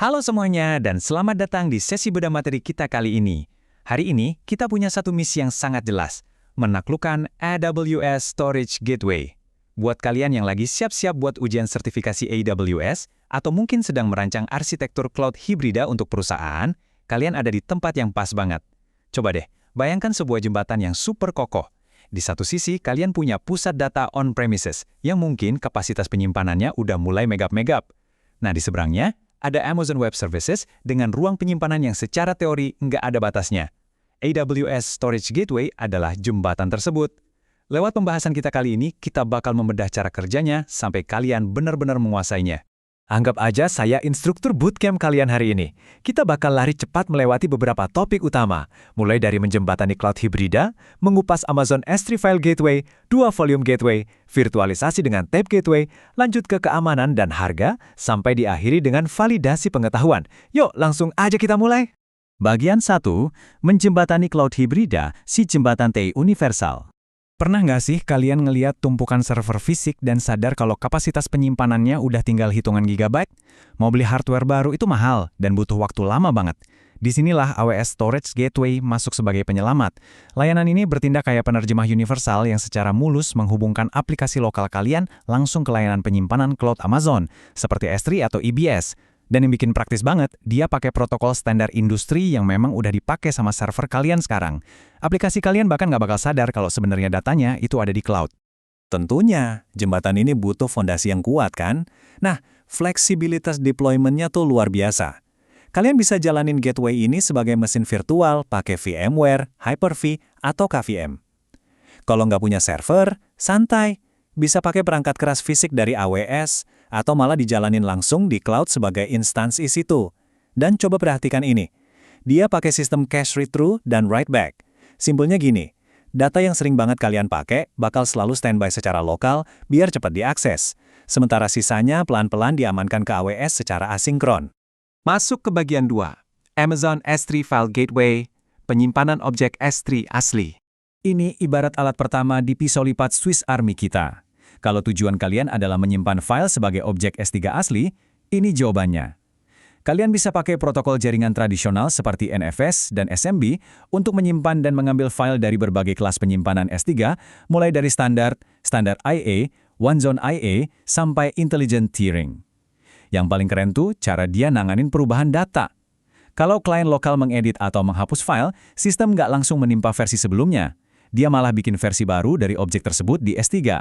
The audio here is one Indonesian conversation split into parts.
Halo semuanya dan selamat datang di sesi bedah materi kita kali ini. Hari ini kita punya satu misi yang sangat jelas, menaklukkan AWS Storage Gateway. Buat kalian yang lagi siap-siap buat ujian sertifikasi AWS, atau mungkin sedang merancang arsitektur cloud hibrida untuk perusahaan, kalian ada di tempat yang pas banget. Coba deh, bayangkan sebuah jembatan yang super kokoh. Di satu sisi, kalian punya pusat data on-premises, yang mungkin kapasitas penyimpanannya udah mulai megap-megap. Nah, di seberangnya, ada Amazon Web Services dengan ruang penyimpanan yang secara teori nggak ada batasnya. AWS Storage Gateway adalah jembatan tersebut. Lewat pembahasan kita kali ini, kita bakal membedah cara kerjanya sampai kalian benar-benar menguasainya. Anggap aja saya instruktur bootcamp kalian hari ini. Kita bakal lari cepat melewati beberapa topik utama, mulai dari menjembatani cloud hibrida, mengupas Amazon S3 File Gateway, Dual Volume Gateway, virtualisasi dengan Tape Gateway, lanjut ke keamanan dan harga, sampai diakhiri dengan validasi pengetahuan. Yuk, langsung aja kita mulai. Bagian 1, menjembatani cloud hibrida, si jembatan TI universal. Pernah nggak sih kalian ngeliat tumpukan server fisik dan sadar kalau kapasitas penyimpanannya udah tinggal hitungan gigabyte? Mau beli hardware baru itu mahal dan butuh waktu lama banget. Disinilah AWS Storage Gateway masuk sebagai penyelamat. Layanan ini bertindak kayak penerjemah universal yang secara mulus menghubungkan aplikasi lokal kalian langsung ke layanan penyimpanan cloud Amazon, seperti S3 atau EBS. Dan yang bikin praktis banget, dia pakai protokol standar industri yang memang udah dipakai sama server kalian sekarang. Aplikasi kalian bahkan nggak bakal sadar kalau sebenarnya datanya itu ada di cloud. Tentunya, jembatan ini butuh fondasi yang kuat kan? Nah, fleksibilitas deployment-nya tuh luar biasa. Kalian bisa jalanin gateway ini sebagai mesin virtual pakai VMware, Hyper-V, atau KVM. Kalau nggak punya server, santai. Bisa pakai perangkat keras fisik dari AWS, atau malah dijalanin langsung di cloud sebagai instansi situ. Dan coba perhatikan ini. Dia pakai sistem cache read-through dan write-back. Simpelnya gini, data yang sering banget kalian pakai bakal selalu standby secara lokal biar cepat diakses. Sementara sisanya pelan-pelan diamankan ke AWS secara asinkron. Masuk ke bagian 2, Amazon S3 File Gateway, penyimpanan objek S3 asli. Ini ibarat alat pertama di pisau lipat Swiss Army kita. Kalau tujuan kalian adalah menyimpan file sebagai objek S3 asli, ini jawabannya. Kalian bisa pakai protokol jaringan tradisional seperti NFS dan SMB untuk menyimpan dan mengambil file dari berbagai kelas penyimpanan S3, mulai dari standar IA, One Zone IA, sampai Intelligent Tiering. Yang paling keren tuh cara dia nanganin perubahan data. Kalau klien lokal mengedit atau menghapus file, sistem nggak langsung menimpa versi sebelumnya. Dia malah bikin versi baru dari objek tersebut di S3.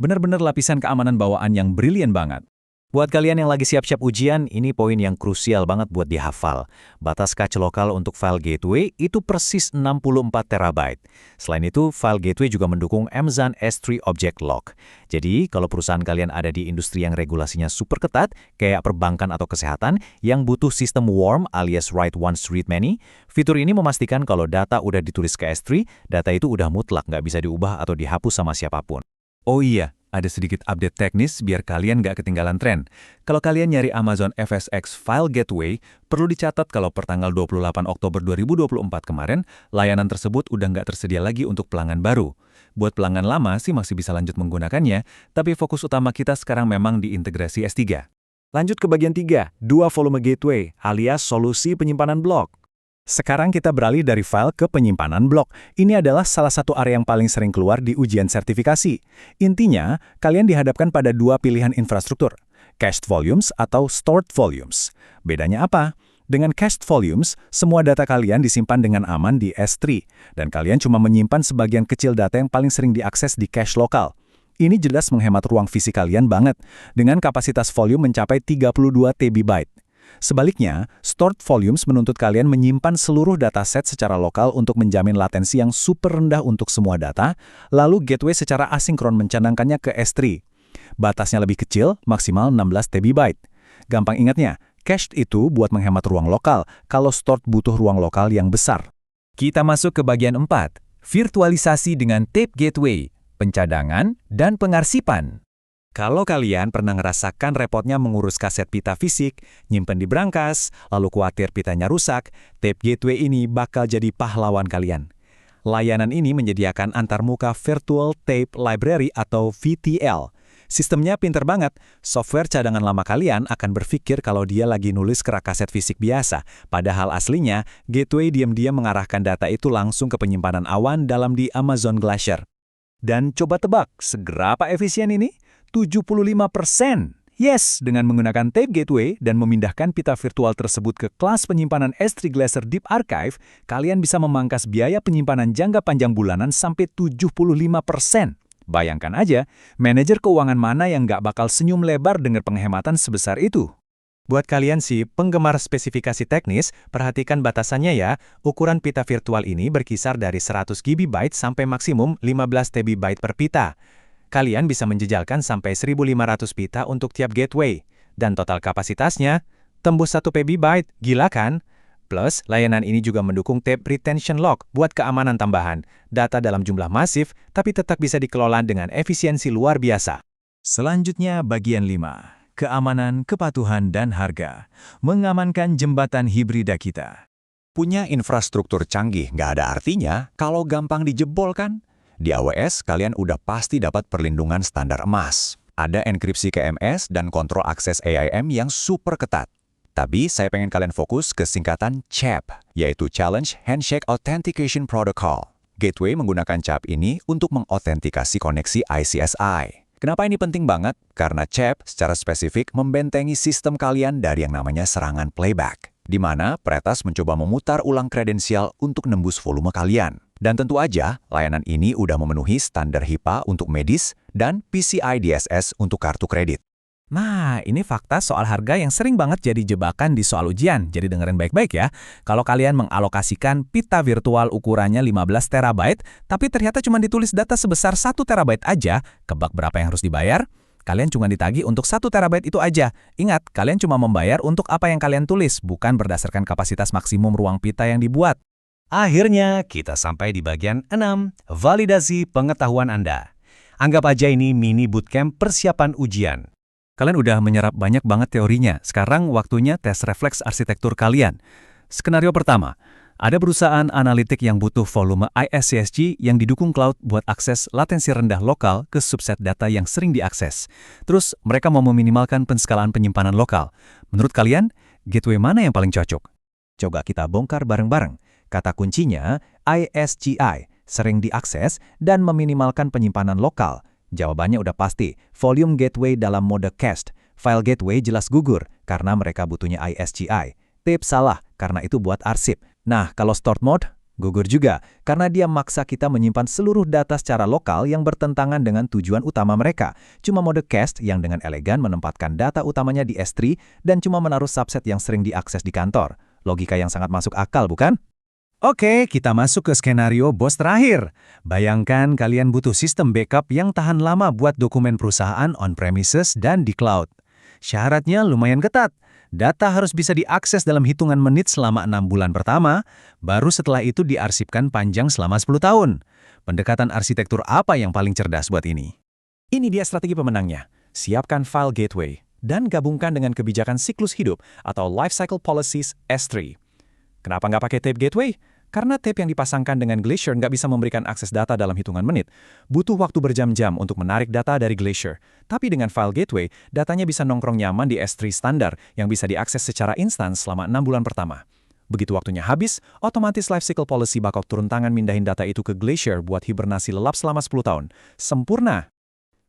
Benar-benar lapisan keamanan bawaan yang brilian banget. Buat kalian yang lagi siap-siap ujian, ini poin yang krusial banget buat dihafal. Batas cache lokal untuk file gateway itu persis 64 terabyte. Selain itu, file gateway juga mendukung Amazon S3 Object Lock. Jadi, kalau perusahaan kalian ada di industri yang regulasinya super ketat, kayak perbankan atau kesehatan, yang butuh sistem warm alias write once read many, fitur ini memastikan kalau data udah ditulis ke S3, data itu udah mutlak nggak bisa diubah atau dihapus sama siapapun. Oh iya, ada sedikit update teknis biar kalian nggak ketinggalan tren. Kalau kalian nyari Amazon FSx File Gateway, perlu dicatat kalau pertanggal 28 Oktober 2024 kemarin, layanan tersebut udah nggak tersedia lagi untuk pelanggan baru. Buat pelanggan lama sih masih bisa lanjut menggunakannya, tapi fokus utama kita sekarang memang di integrasi S3. Lanjut ke bagian 3, Dual Volume Gateway alias solusi penyimpanan blok. Sekarang kita beralih dari file ke penyimpanan blok. Ini adalah salah satu area yang paling sering keluar di ujian sertifikasi. Intinya, kalian dihadapkan pada dua pilihan infrastruktur, cached volumes atau stored volumes. Bedanya apa? Dengan cached volumes, semua data kalian disimpan dengan aman di S3, dan kalian cuma menyimpan sebagian kecil data yang paling sering diakses di cache lokal. Ini jelas menghemat ruang fisik kalian banget, dengan kapasitas volume mencapai 32 TB. Sebaliknya, stored volumes menuntut kalian menyimpan seluruh dataset secara lokal untuk menjamin latensi yang super rendah untuk semua data, lalu gateway secara asinkron mencanangkannya ke S3. Batasnya lebih kecil, maksimal 16 TB. Gampang ingatnya, cached itu buat menghemat ruang lokal, kalau stored butuh ruang lokal yang besar. Kita masuk ke bagian 4, virtualisasi dengan tape gateway, pencadangan, dan pengarsipan. Kalau kalian pernah ngerasakan repotnya mengurus kaset pita fisik, nyimpen di brankas, lalu khawatir pitanya rusak, tape gateway ini bakal jadi pahlawan kalian. Layanan ini menyediakan antarmuka Virtual Tape Library atau VTL. Sistemnya pinter banget. Software cadangan lama kalian akan berpikir kalau dia lagi nulis ke rak kaset fisik biasa. Padahal aslinya, gateway diam-diam mengarahkan data itu langsung ke penyimpanan awan dalam di Amazon Glacier. Dan coba tebak, seberapa efisien ini? 75%! Yes, dengan menggunakan tape gateway dan memindahkan pita virtual tersebut ke kelas penyimpanan S3 Glacier Deep Archive, kalian bisa memangkas biaya penyimpanan jangka panjang bulanan sampai 75%. Bayangkan aja, manajer keuangan mana yang nggak bakal senyum lebar dengar penghematan sebesar itu? Buat kalian sih, penggemar spesifikasi teknis, perhatikan batasannya ya. Ukuran pita virtual ini berkisar dari 100 GB sampai maksimum 15 TB per pita. Kalian bisa menjejalkan sampai 1.500 pita untuk tiap gateway. Dan total kapasitasnya, tembus 1 PB, gila kan? Plus, layanan ini juga mendukung tape retention lock buat keamanan tambahan. Data dalam jumlah masif, tapi tetap bisa dikelola dengan efisiensi luar biasa. Selanjutnya bagian 5. Keamanan, kepatuhan, dan harga. Mengamankan jembatan hibrida kita. Punya infrastruktur canggih nggak ada artinya kalau gampang dijebol kan? Di AWS, kalian udah pasti dapat perlindungan standar emas. Ada enkripsi KMS dan kontrol akses AIM yang super ketat. Tapi saya pengen kalian fokus ke singkatan CHAP, yaitu Challenge Handshake Authentication Protocol. Gateway menggunakan CHAP ini untuk mengautentikasi koneksi ICSI. Kenapa ini penting banget? Karena CHAP secara spesifik membentengi sistem kalian dari yang namanya serangan playback, di mana peretas mencoba memutar ulang kredensial untuk nembus volume kalian. Dan tentu aja, layanan ini udah memenuhi standar HIPAA untuk medis dan PCI DSS untuk kartu kredit. Nah, ini fakta soal harga yang sering banget jadi jebakan di soal ujian. Jadi dengerin baik-baik ya. Kalau kalian mengalokasikan pita virtual ukurannya 15 terabyte, tapi ternyata cuma ditulis data sebesar 1 terabyte aja, kebak berapa yang harus dibayar? Kalian cuma ditagih untuk 1 terabyte itu aja. Ingat, kalian cuma membayar untuk apa yang kalian tulis, bukan berdasarkan kapasitas maksimum ruang pita yang dibuat. Akhirnya, kita sampai di bagian 6, validasi pengetahuan Anda. Anggap aja ini mini bootcamp persiapan ujian. Kalian udah menyerap banyak banget teorinya, sekarang waktunya tes refleks arsitektur kalian. Skenario pertama, ada perusahaan analitik yang butuh volume ISCSG yang didukung cloud buat akses latensi rendah lokal ke subset data yang sering diakses. Terus, mereka mau meminimalkan penskalaan penyimpanan lokal. Menurut kalian, gateway mana yang paling cocok? Coba kita bongkar bareng-bareng. Kata kuncinya, ISGI, sering diakses dan meminimalkan penyimpanan lokal. Jawabannya udah pasti, volume gateway dalam mode cached. File gateway jelas gugur, karena mereka butuhnya ISGI. Tape salah, karena itu buat arsip. Nah, kalau stored mode, gugur juga, karena dia maksa kita menyimpan seluruh data secara lokal yang bertentangan dengan tujuan utama mereka. Cuma mode cached yang dengan elegan menempatkan data utamanya di S3 dan cuma menaruh subset yang sering diakses di kantor. Logika yang sangat masuk akal, bukan? Oke, kita masuk ke skenario bos terakhir. Bayangkan kalian butuh sistem backup yang tahan lama buat dokumen perusahaan on-premises dan di cloud. Syaratnya lumayan ketat. Data harus bisa diakses dalam hitungan menit selama 6 bulan pertama, baru setelah itu diarsipkan panjang selama 10 tahun. Pendekatan arsitektur apa yang paling cerdas buat ini? Ini dia strategi pemenangnya. Siapkan file gateway dan gabungkan dengan kebijakan siklus hidup atau Life Cycle Policies S3. Kenapa nggak pakai tape gateway? Karena tape yang dipasangkan dengan Glacier nggak bisa memberikan akses data dalam hitungan menit. Butuh waktu berjam-jam untuk menarik data dari Glacier. Tapi dengan file gateway, datanya bisa nongkrong nyaman di S3 standar yang bisa diakses secara instan selama 6 bulan pertama. Begitu waktunya habis, otomatis Lifecycle Policy bakal turun tangan mindahin data itu ke Glacier buat hibernasi lelap selama 10 tahun. Sempurna!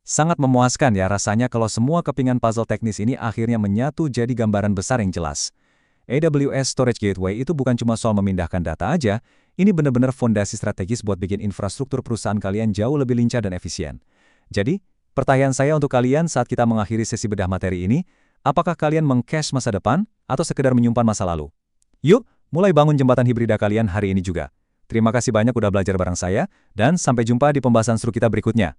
Sangat memuaskan ya rasanya kalau semua kepingan puzzle teknis ini akhirnya menyatu jadi gambaran besar yang jelas. AWS Storage Gateway itu bukan cuma soal memindahkan data aja, ini benar-benar fondasi strategis buat bikin infrastruktur perusahaan kalian jauh lebih lincah dan efisien. Jadi, pertanyaan saya untuk kalian saat kita mengakhiri sesi bedah materi ini, apakah kalian meng-cache masa depan atau sekedar menyimpan masa lalu? Yuk, mulai bangun jembatan hibrida kalian hari ini juga. Terima kasih banyak udah belajar bareng saya, dan sampai jumpa di pembahasan seru kita berikutnya.